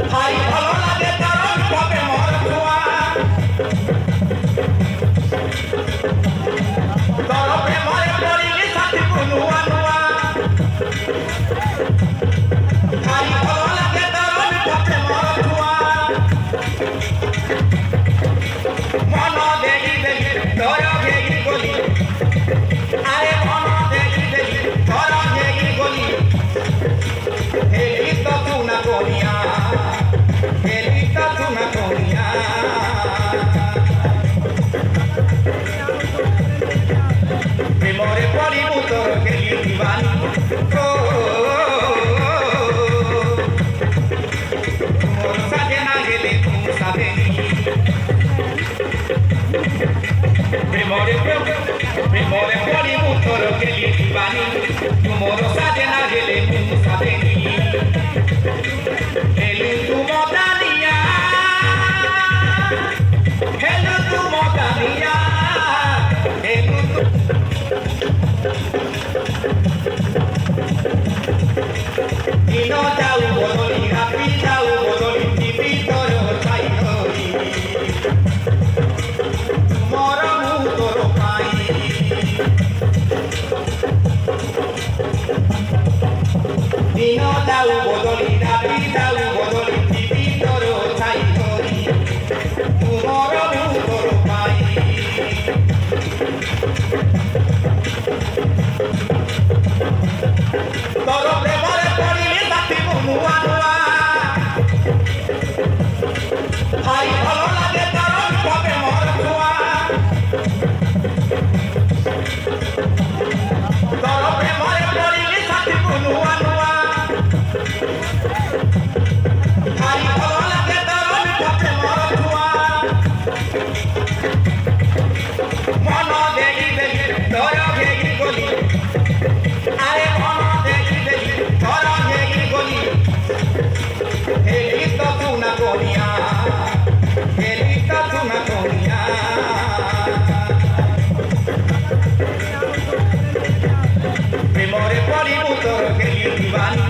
ভাই ভালো লাগে কারণ হবে মর ধোয়া তরফে মরে পড়িলি সাথী বুনুয়া নুয়া ভাই ভালো লাগে কারণ হবে মর ধোয়া মন দেখি দেখি তোর দেখি গলি আরে মন দেখি দেখি তোর দেখি গলি হেলি তো তুনা করিয়া হেলি তো তুনা করিয়া প্রেমরে পড়িবু তোর খেলি দিবানি মোর সাথে না গেলে তুমি সাথে প্রেমরে পড়িবু তোর খেলি দিবানি মোর সাথে না গেলে তুমি সাথে হেলু তু মদানিয়া হেলু তু মদানিয়া হেলু তু দিনো যাও বদলি রাতি যাও বদলি টিভি তোর ছাই ধরি মর মু তোর পাই দিনো যাও বদলি রাতি যাও বদলি টিভি তোর ছাই ধরি মর মু তোর পাই তোর প্রেমরে পড়িলি সাথী বুনুয়া নুয়া ভাই ভালো লাগে কারণ হবে মর ধোয়া তোর প্রেমরে পড়িলি সাথী বুনুয়া নুয়া ভাই ভালো লাগে কারণ হবে মর ধোয়া মন দেখি দেখি তোর দেখি গলি আরে মন দেখি দেখি তোর দেখি গলি হেলি তো তুনা করিয়া হেলি তো তুনা করিয়া প্রেমরে পড়িবু তোর খেলি দিবানি